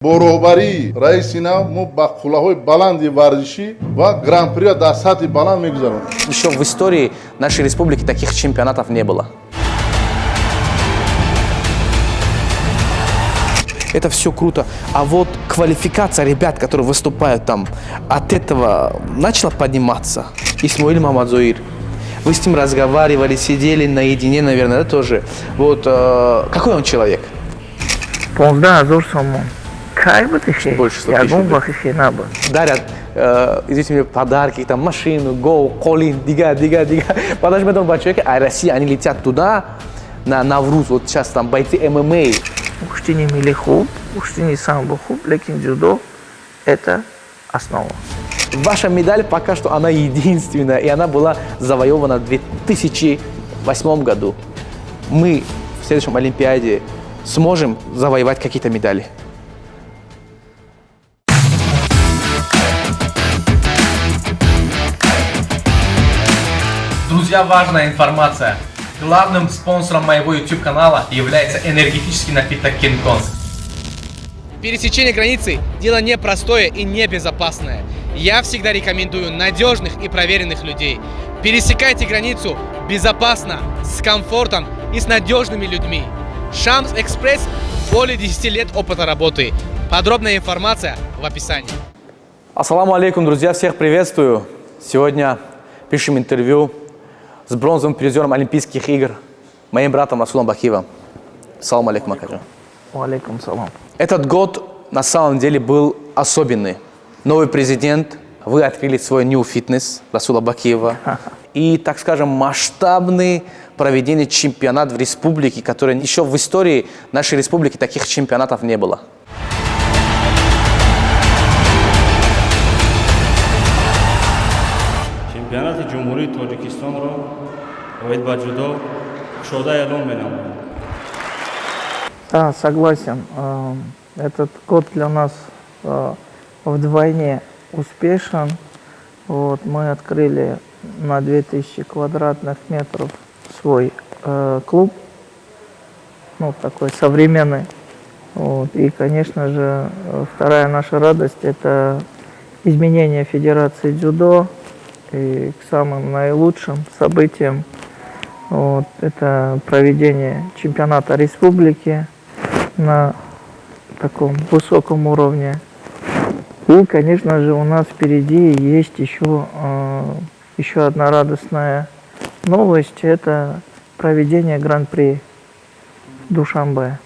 боробари раисина мо ба қуллаҳои баланди варзишӣ ва гран-приро дар сатҳи баланд мегузаронем. Еще в истории нашей республики таких чемпионатов не было. Это все круто. А вот квалификация ребят, которые выступают там, от этого начала подниматься. Исмаил Мамадзоир. Вы с ним разговаривали, сидели наедине, наверное, да, тоже. Вот какой он человек? Полда, зор самон. Как бы ты ще? Больше 100 Я тысяч гумбах еще набо. Дарят, извините меня, подарки, там, машину, гоу, колин, дига. Подожди, этом два человека, а Россия, они летят туда, на Навруз, вот сейчас там бойцы ММА. Уштини милихуб, уштини самбухуб, лекин дзюдо – это основа. Ваша медаль пока что она единственная, и она была завоевана в 2008 году. Мы в следующем Олимпиаде сможем завоевать какие-то медали. Друзья, важная информация. Главным спонсором моего YouTube-канала является энергетический напиток King Kong. Пересечение границы – дело непростое и небезопасное. Я всегда рекомендую надежных и проверенных людей. Пересекайте границу безопасно, с комфортом и с надежными людьми. Шамс Экспресс – более 10 лет опыта работы. Подробная информация в описании. Ассаламу алейкум, друзья, всех приветствую. Сегодня пишем интервью с бронзовым призером Олимпийских игр, моим братом Расулом Бакиевым. Ассаламу алейкум, Акаджан. Алейкум салам. Этот год на самом деле был особенный. Новый президент, вы открыли свой New Fitness Расула Бакиева. И, так скажем, масштабный проведение чемпионат в республике, который еще в истории нашей республики таких чемпионатов не было. чемпионати ҷумҳурии тоҷикистонро оид ба ҷудо шода эълон менамоям. Да, согласен. Этот год для нас вдвойне успешен. Вот, мы открыли на 2000 квадратных метров свой клуб, ну, такой современный. Вот, и, конечно же, вторая наша радость – это изменение Федерации дзюдо. И к самым наилучшим событиям вот, это проведение чемпионата республики на таком высоком уровне. И, конечно же, у нас впереди есть еще одна радостная новость – это проведение Гран-при в Душанбе.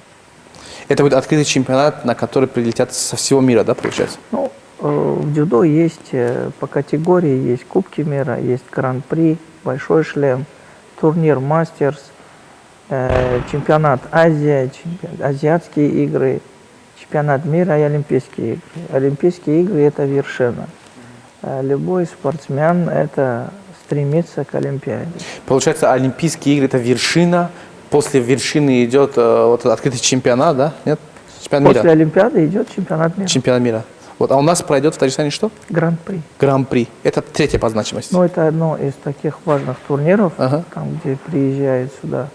Это будет открытый чемпионат, на который прилетят со всего мира, да, получается? Ну, в дзюдо есть по категории, есть Кубки мира, есть Гран-при, Большой шлем, турнир Мастерс, чемпионат Азии, Азиатские игры, чемпионат мира и Олимпийские игры. Олимпийские игры – это вершина. Любой спортсмен это стремится к Олимпиаде. Получается, Олимпийские игры – это вершина, после вершины идет вот открытый чемпионат, да? Нет? Чемпионат мира. После Олимпиады идет чемпионат мира. Чемпионат мира. Вот, а у нас пройдет в Таджикистане что? Гран-при. Гран-при. Это третье по значимости. Ну, это одно из таких важных турниров, Ага. там, где приезжает сюда,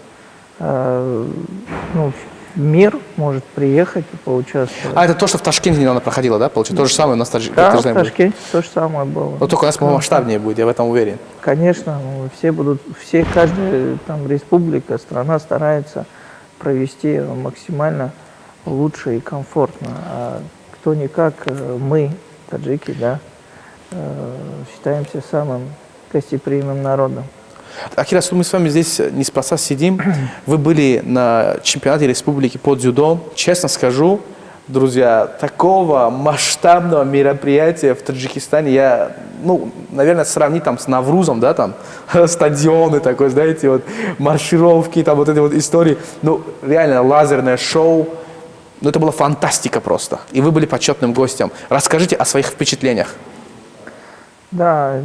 ну, мир может приехать и поучаствовать. А это то, что в Ташкенте недавно проходило, да? Получается, то же самое у нас в Да, в Таджикистане будет. Ташкенте то же самое было. Но только у нас масштабнее будет, я в этом уверен. Конечно, каждая там республика, страна старается провести максимально лучше и комфортно. А кто-никак мы, таджики, да, считаемся самым гостеприимным народом. Акира, мы с вами здесь неспроста сидим. Вы были на чемпионате республики по дзюдо. Честно скажу, друзья, такого масштабного мероприятия в Таджикистане я, ну, наверное, сравнить там с Наврузом, да, там, стадионы такой, знаете, вот, маршировки, там, вот эти вот истории. Ну, реально, лазерное шоу. Ну, это была фантастика просто. И вы были почетным гостем. Расскажите о своих впечатлениях. Да,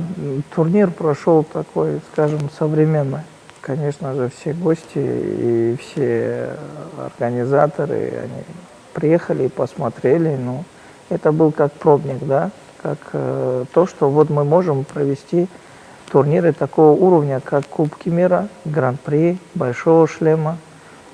турнир прошел такой, скажем, современный. Конечно же, все гости и все организаторы, они приехали и посмотрели. Ну, это был как пробник, да, как то, что вот мы можем провести турниры такого уровня, как Кубки мира, Гран-при, Большого шлема.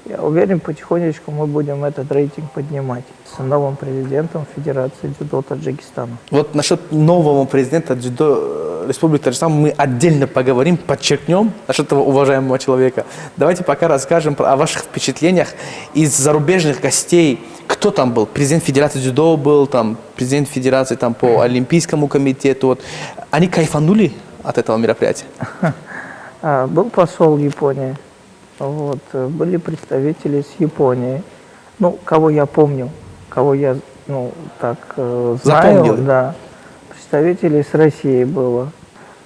Я уверен, потихонечку мы будем этот рейтинг поднимать с новым президентом Федерации дзюдо Таджикистана. Вот насчет нового президента дзюдо Республики Таджикистан мы отдельно поговорим, подчеркнем насчет этого уважаемого человека. Давайте пока расскажем о ваших впечатлениях из зарубежных гостей. Кто там был? Президент Федерации дзюдо был, там, президент Федерации там, по Олимпийскому комитету. Вот. Они кайфанули от этого мероприятия? Был посол Японии, вот, были представители с Японии. Ну, кого я помню, кого я, ну, так знаю, Запомнили. да. Представителей с России было.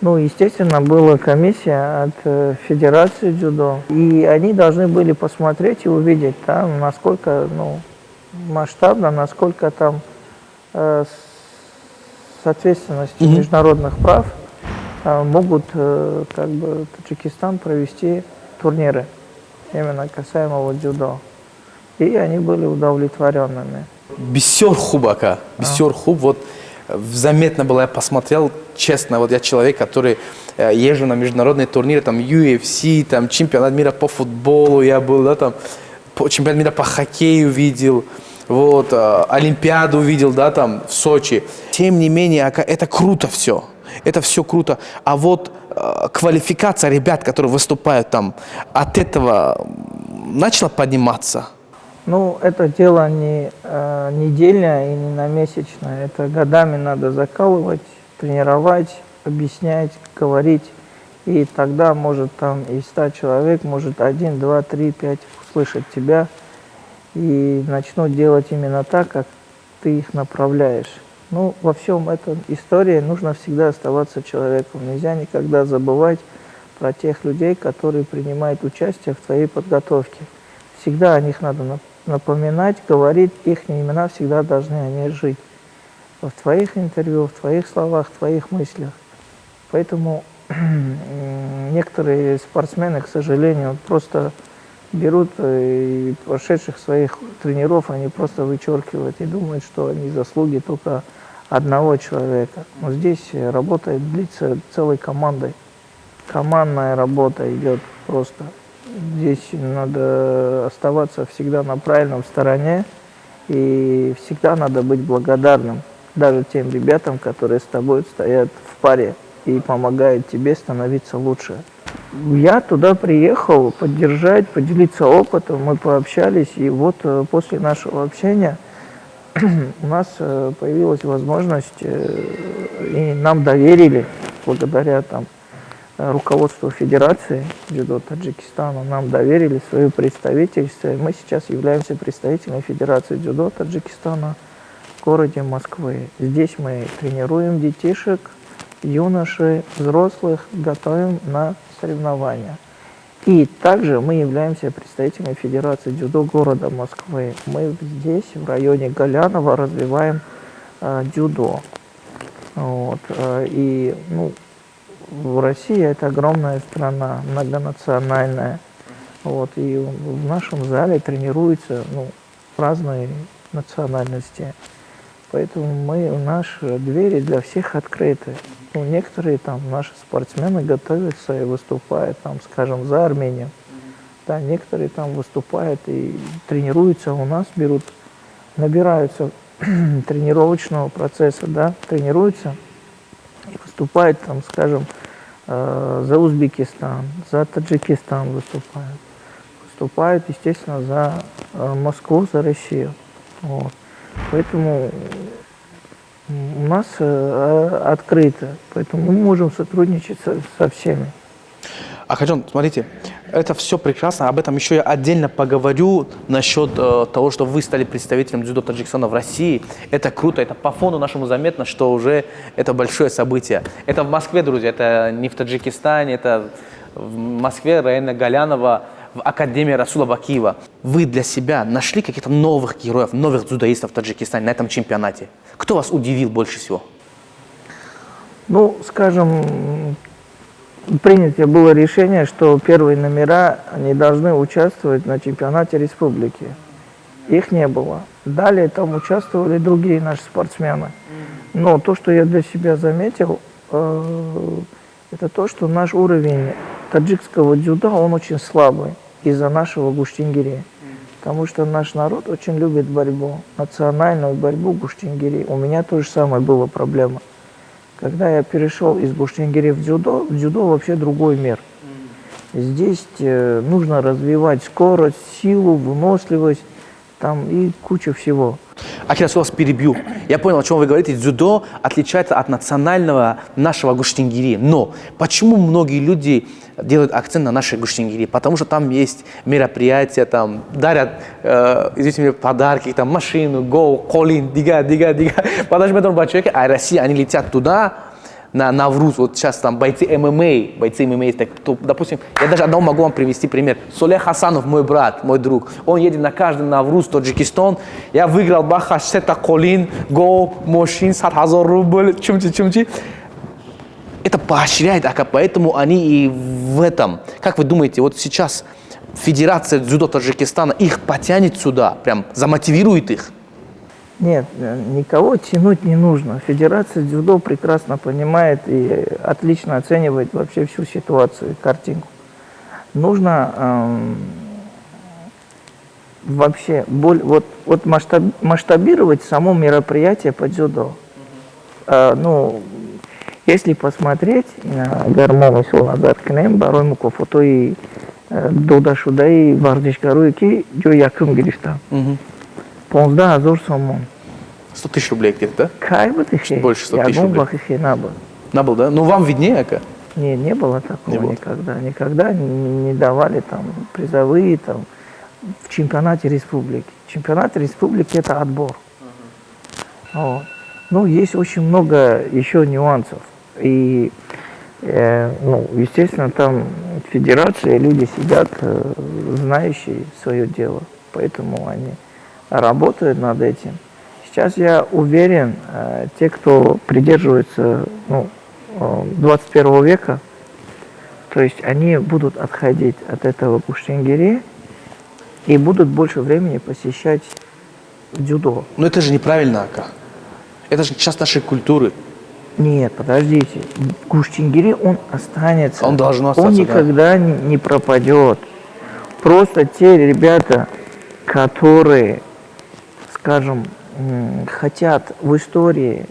Ну, естественно, была комиссия от Федерации дзюдо. И они должны были посмотреть и увидеть, там, насколько, ну, масштабно, насколько там с ответственностью международных прав могут как бы Таджикистан провести турниры именно касаемого дзюдо. И они были удовлетворенными. Бисер хубака, бисер хуб, вот заметно было, я посмотрел, честно, вот я человек, который езжу на международные турниры, там UFC, там чемпионат мира по футболу я был, да, там чемпионат мира по хоккею видел, вот, Олимпиаду видел, да, там в Сочи. Тем не менее, это круто все. Это все круто. А вот квалификация ребят, которые выступают там, от этого начала подниматься? Ну, это дело не недельное и не на месячное. Это годами надо закалывать, тренировать, объяснять, говорить. И тогда может там из 100 человек, может 1, 2, 3, 5 услышать тебя и начнут делать именно так, как ты их направляешь. Ну, во всем этом истории нужно всегда оставаться человеком. Нельзя никогда забывать про тех людей, которые принимают участие в твоей подготовке. Всегда о них надо напоминать, говорить, их имена всегда должны о них жить. В твоих интервью, в твоих словах, в твоих мыслях. Поэтому некоторые спортсмены, к сожалению, просто берут и прошедших своих тренеров, они просто вычеркивают и думают, что они заслуги только одного человека. Но здесь работа длится целой командой. Командная работа идет просто. Здесь надо оставаться всегда на правильном стороне и всегда надо быть благодарным даже тем ребятам, которые с тобой стоят в паре и помогают тебе становиться лучше. Я туда приехал поддержать, поделиться опытом, мы пообщались, и вот после нашего общения у нас появилась возможность, и нам доверили, благодаря там руководству Федерации дзюдо Таджикистана, нам доверили свое представительство. Мы сейчас являемся представителями Федерации дзюдо Таджикистана в городе Москвы. Здесь мы тренируем детишек, юношей, взрослых, готовим на соревнования. И также мы являемся представителями Федерации дзюдо города Москвы. Мы здесь, в районе Галянова, развиваем дзюдо. Вот. И ну, в России это огромная страна, многонациональная. Вот. И в нашем зале тренируются разные национальности. Поэтому наши двери для всех открыты. Некоторые там наши спортсмены готовятся и выступают, там, скажем, за Армению. Да, некоторые там выступают и тренируются у нас, набираются тренировочного процесса, да, тренируются и выступают, там, скажем, за Узбекистан, за Таджикистан выступают. Выступают, естественно, за Москву, за Россию. Вот. Поэтому у нас открыто, поэтому мы можем сотрудничать со всеми. Ахаджон, смотрите, это все прекрасно, об этом еще я отдельно поговорю насчет того, что вы стали представителем дзюдо Таджикистана в России. Это круто, это по фону нашему заметно, что уже это большое событие. Это в Москве, друзья, это не в Таджикистане, это в Москве, районе Галянова, в Академии Расула Бакиева. Вы для себя нашли каких-то новых героев, новых дзюдоистов в Таджикистане на этом чемпионате? Кто вас удивил больше всего? Ну, скажем, принято было решение, что первые номера не должны участвовать на чемпионате республики. Их не было. Далее там участвовали другие наши спортсмены. Но то, что я для себя заметил, это то, что наш уровень таджикского дзюдо, он очень слабый. из-за нашего Гуштингири. Потому что наш народ очень любит борьбу, национальную борьбу Гуштингири. У меня то же самое была проблема. Когда я перешел из Гуштингири в дзюдо вообще другой мир. Здесь нужно развивать скорость, силу, выносливость там, и куча всего. Акира, я вас перебью. Я понял, о чем вы говорите. Дзюдо отличается от национального нашего Гуштингири. Но почему многие люди делают акцент на нашей Гуштингири? Потому что там есть мероприятия, там дарят, извините меня, подарки, там машину, го, колин, дига. Подожди, этого человека, а Россия, они летят туда, на Навруз, вот сейчас там бойцы ММА, так, то, допустим, я даже одного могу вам привести пример. Солех Хасанов, мой брат, мой друг, он едет на каждый Навруз, Таджикистан, я выиграл баха, сета колин, го, машин, 100,000 рублей, чумчи. Это поощряет, поэтому они и в этом. Как вы думаете, вот сейчас Федерация дзюдо Таджикистана их потянет сюда, прям замотивирует их? Нет, никого тянуть не нужно. Федерация дзюдо прекрасно понимает и отлично оценивает вообще всю ситуацию и картинку. Нужно вообще масштабировать само мероприятие по дзюдо. Если посмотреть на гармону Солазат Кнем, барой мукофото и дода шудай вардишгаруйки, джо якым грифта. 15,000 сомон. 100 тысяч рублей где-то, да? Как бы ты хе? Больше 100 тысяч Я рублей. набыл. Набыл, да? Ну, вам виднее, Ака? Не было такого Не было. никогда. Никогда не давали там призовые там в чемпионате республики. Чемпионат республики — это отбор. Вот. Ну, есть очень много еще нюансов. И, естественно, там в федерации люди сидят, знающие свое дело. Поэтому они работают над этим. Сейчас я уверен, те, кто придерживается 21 века, то есть они будут отходить от этого Гуштингири и будут больше времени посещать дзюдо. Но это же неправильно, Ака. Это же часть нашей культуры. Нет, подождите. Гуштингири, он останется. Он должен остаться, Он никогда не пропадет. Просто те ребята, которые, скажем, хотят в истории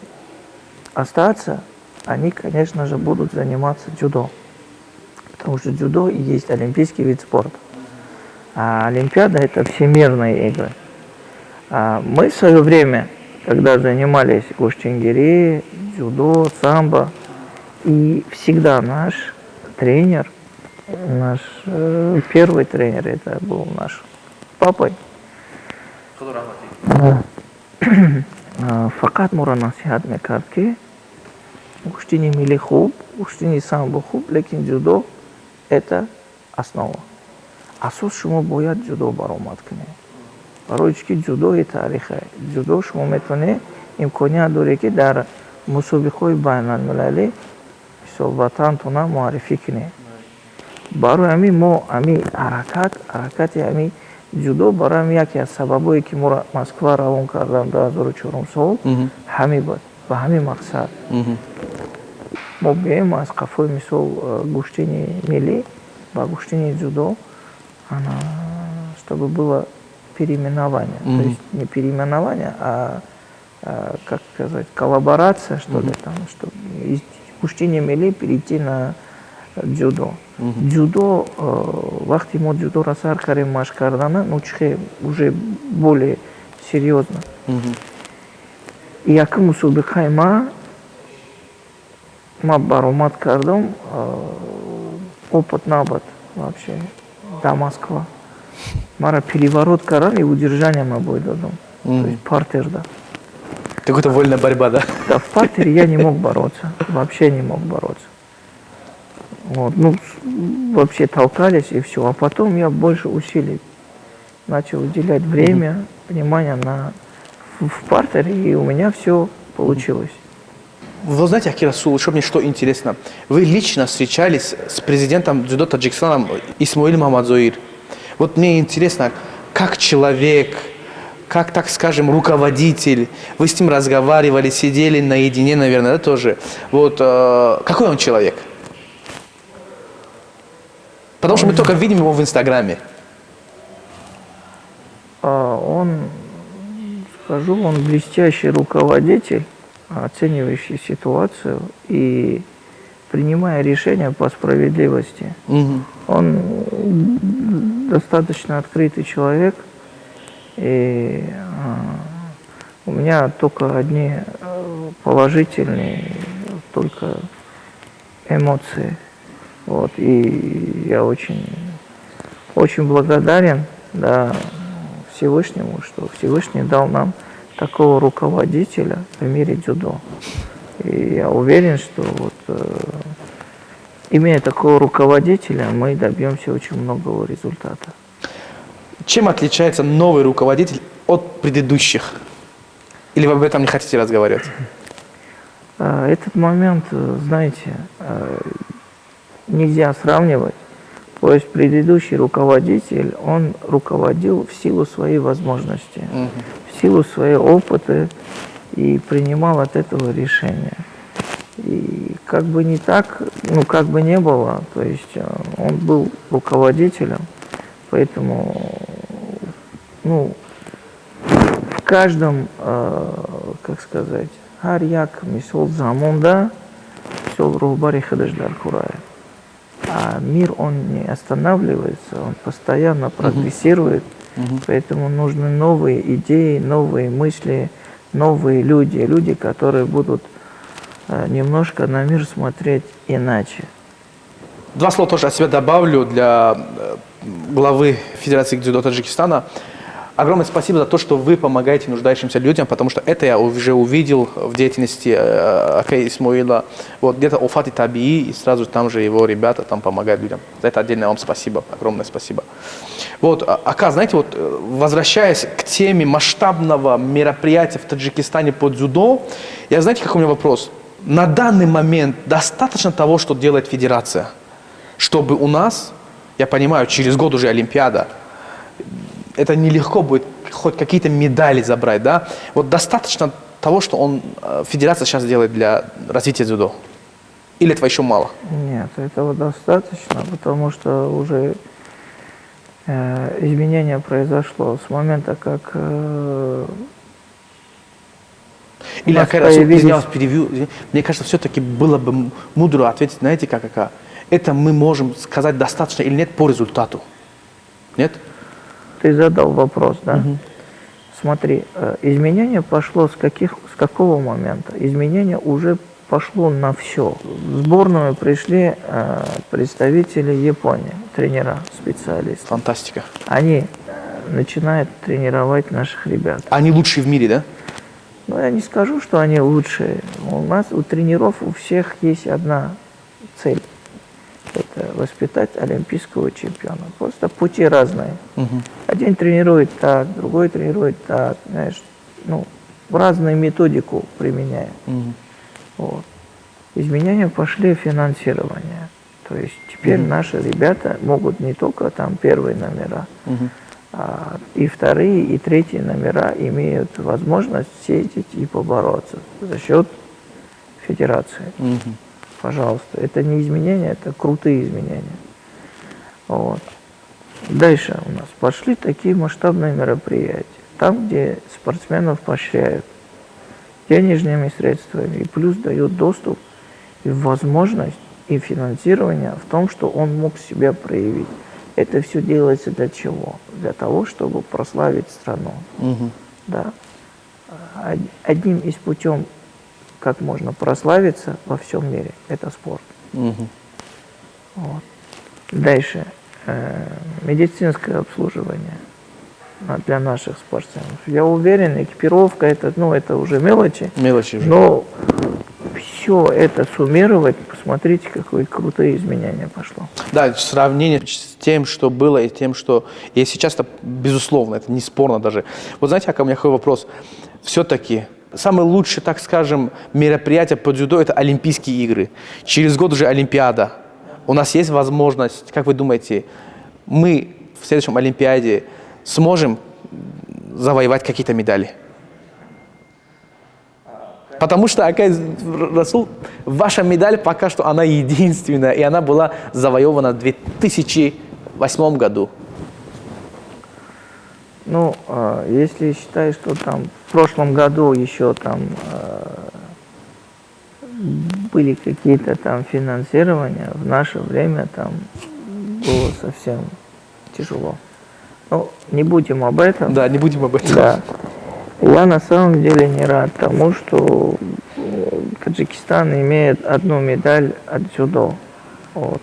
остаться, они, конечно же, будут заниматься дзюдо. Потому что дзюдо и есть олимпийский вид спорта. А Олимпиада — это всемирные игры. Мы в свое время, когда занимались гуштингири, дзюдо, самбо, и всегда наш тренер, наш первый тренер, это был наш папой, факат мура насихат мекард ки гуштини милли хуб, гуштини самбо хуб, лекин дзюдо — это основа. Асос шумо бояд дзюдо баромад кунед. барои чунки дзюдои таъриха. Дзюдо шумо метавонед имконият доред ки дар мусобиқаҳои байналмилалӣ ватантона муаррифӣ кунед. барои ҳамин мо ҳамин ҳаракати ҳамин дзюдо барои ҳамин яке аз сабабое ки моро Москва равон кардам 2004 сол ҳамин буд ба ҳамин мақсад. Мо бием аз қафои мисол гуштини миллӣ ба гуштини дзюдо, чтобы было переименование. То есть не переименование, а как сказать, коллаборация, что ли, там, что из гуштини миллӣ перейти на дзюдо. Дзюдо, вақти мо дзюдоро сар кардем машқ кардана, чихе уже более серьезно. Якум мусобиқаи ма баромад кардам, опыт набуд вообще до Москвы. Мара переворот кардан и удержание ма бой дадам. То есть партерда. Какая-то вольная борьба, да? Да, в партере я не мог бороться. Вообще не мог бороться. Вот. Ну, вообще толкались и все. А потом я больше усилий начал уделять время, внимание в партере, и у меня все получилось. Вы знаете, Акир Расул, еще мне что интересно. Вы лично встречались с президентом дзюдо Таджикистана Исмоилем Мамадзоир. Вот мне интересно, как человек, как, так скажем, руководитель, вы с ним разговаривали, сидели наедине, наверное, да, тоже. Вот, какой он человек? Потому что мы только видим его в Инстаграме. Он, скажу, он блестящий руководитель, оценивающий ситуацию и принимая решения по справедливости. Он достаточно открытый человек, и у меня только одни положительные только эмоции. Вот, и я очень благодарен, да, Всевышнему, что Всевышний дал нам такого руководителя в мире дзюдо. И я уверен, что вот, имея такого руководителя, мы добьемся очень многого результата. Чем отличается новый руководитель от предыдущих? Или вы об этом не хотите разговаривать? Этот момент, знаете, нельзя сравнивать. То есть предыдущий руководитель, он руководил в силу своей возможности, в силу своей опыта и принимал от этого решения. И как бы не так, ну как бы не было, то есть он был руководителем, поэтому, ну, в каждом, как сказать, «Харьяк мисол замонда, сел рухбари хадаждар курая». А мир, он не останавливается, он постоянно прогрессирует, поэтому нужны новые идеи, новые мысли, новые люди, которые будут немножко на мир смотреть иначе. Два слова тоже от себя добавлю для главы Федерации дзюдо Таджикистана. Огромное спасибо за то, что вы помогаете нуждающимся людям, потому что это я уже увидел в деятельности Акей Исмоила. Вот где-то Офат и Табии, и сразу там же его ребята там помогают людям. За это отдельное вам спасибо, огромное спасибо. Вот, Ака, знаете, вот возвращаясь к теме масштабного мероприятия в Таджикистане по дзюдо, я знаете, какой у меня вопрос? На данный момент достаточно того, что делает Федерация, чтобы у нас, я понимаю, через год уже Олимпиада, это нелегко будет хоть какие-то медали забрать, да? Вот достаточно того, что Федерация сейчас делает для развития дзюдо? Или этого еще мало? Нет, этого достаточно, потому что уже изменение произошло с момента, как Или, извиняюсь, перевью. Мне кажется, все-таки было бы мудро ответить, знаете, как? Это мы можем сказать достаточно или нет по результату. Нет? Ты задал вопрос, да? Смотри, изменение пошло с какого момента? Изменение уже пошло на все. В сборную пришли представители Японии, тренера, специалисты. Фантастика. Они начинают тренировать наших ребят. Они лучшие в мире, да? Ну, я не скажу, что они лучшие. У тренеров у всех есть одна цель. Это воспитать олимпийского чемпиона. Просто пути разные. Один тренирует так, другой тренирует так, знаешь, ну, разную методику применяя. Вот. Изменения пошли в финансирование. То есть теперь наши ребята могут не только там первые номера, а и вторые, и третьи номера имеют возможность съездить и побороться за счет федерации. Пожалуйста, это не изменения, это крутые изменения. Вот. Дальше у нас пошли такие масштабные мероприятия. Там, где спортсменов поощряют денежными средствами, и плюс дают доступ и возможность, и финансирование в том, что он мог себя проявить. Это все делается для чего? Для того, чтобы прославить страну. Да. Одним из путем, как можно прославиться во всем мире, это спорт. Вот. Дальше. Медицинское обслуживание для наших спортсменов. Я уверен, экипировка, это уже мелочи. Но все это суммировать, посмотрите, какие крутые изменения пошло. Да, сравнение с тем, что было, и тем, что есть сейчас, это безусловно, это не спорно даже. Вот знаете, у меня какой вопрос? Все-таки самое лучшее, так скажем, мероприятие по дзюдо – это Олимпийские игры. Через год уже Олимпиада. У нас есть возможность, как вы думаете, мы в следующем Олимпиаде сможем завоевать какие-то медали? Потому что, Расул, ваша медаль пока что она единственная, и она была завоевана в 2008 году. Ну, если считать, что там в прошлом году еще там были какие-то там финансирования, в наше время там было совсем тяжело. Ну, не будем об этом. Да, не будем об этом. Да. Я на самом деле не рад тому, что Таджикистан имеет одну медаль от дзюдо. Вот.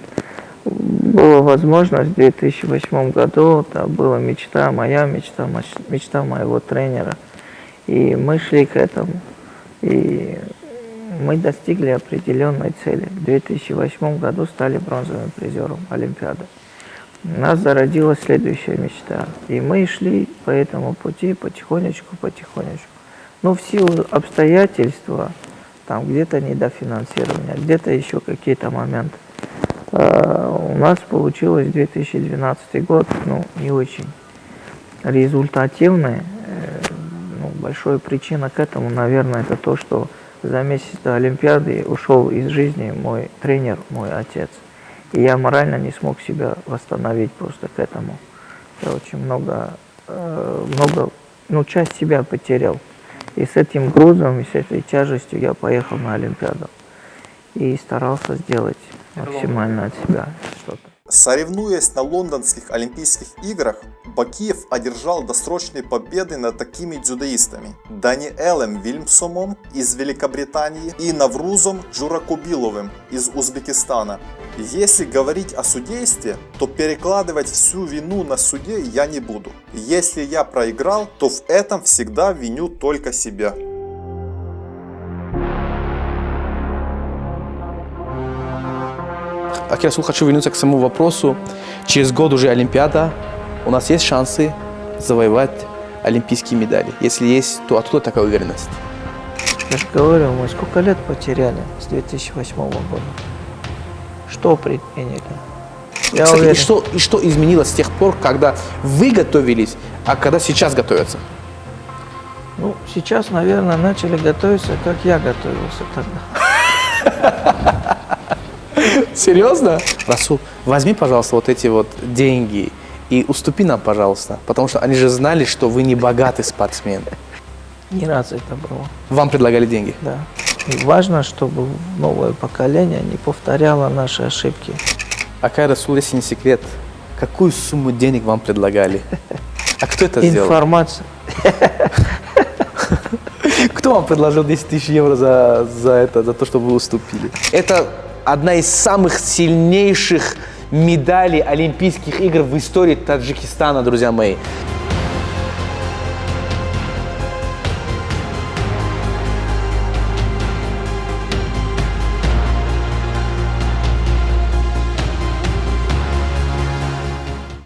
Была возможность в 2008 году, это была мечта моя, мечта моего тренера. И мы шли к этому. И мы достигли определенной цели. В 2008 году стали бронзовым призером Олимпиады. У нас зародилась следующая мечта. И мы шли по этому пути потихонечку. Но в силу обстоятельства, там где-то недофинансирования, где-то еще какие-то моменты, у нас получилось 2012 год, ну, не очень результативный. Большая причина к этому, наверное, это то, что за месяц до Олимпиады ушел из жизни мой тренер, мой отец. И я морально не смог себя восстановить просто к этому. Я очень много, часть себя потерял. И с этим грузом, и с этой тяжестью я поехал на Олимпиаду. И старался сделать максимально от себя что-то. Соревнуясь на лондонских Олимпийских играх, Бакиев одержал досрочные победы над такими дзюдоистами: Даниэлем Вильмсомом из Великобритании и Наврузом Джуракубиловым из Узбекистана. Если говорить о судействе, то перекладывать всю вину на судей я не буду. Если я проиграл, то в этом всегда виню только себя. Акирасул, хочу вернуться к самому вопросу. Через год уже Олимпиада. У нас есть шансы завоевать олимпийские медали? Если есть, то откуда такая уверенность? Я же говорю, мы сколько лет потеряли с 2008 года? Что предприняли? Я Кстати, уверен. и что изменилось с тех пор, когда вы готовились, а когда сейчас готовятся? Ну, сейчас, наверное, начали готовиться, как я готовился тогда. Серьезно? Расул, возьми, пожалуйста, вот эти вот деньги и уступи нам, пожалуйста, потому что они же знали, что вы не богатый спортсмен. Не раз это было. Вам предлагали деньги? Да. И важно, чтобы новое поколение не повторяло наши ошибки. Акай, Расул, если не секрет, какую сумму денег вам предлагали? А кто это сделал? Информация. Кто вам предложил 10 тысяч евро за то, что вы уступили? Это одна из самых сильнейших медалей Олимпийских игр в истории Таджикистана, друзья мои.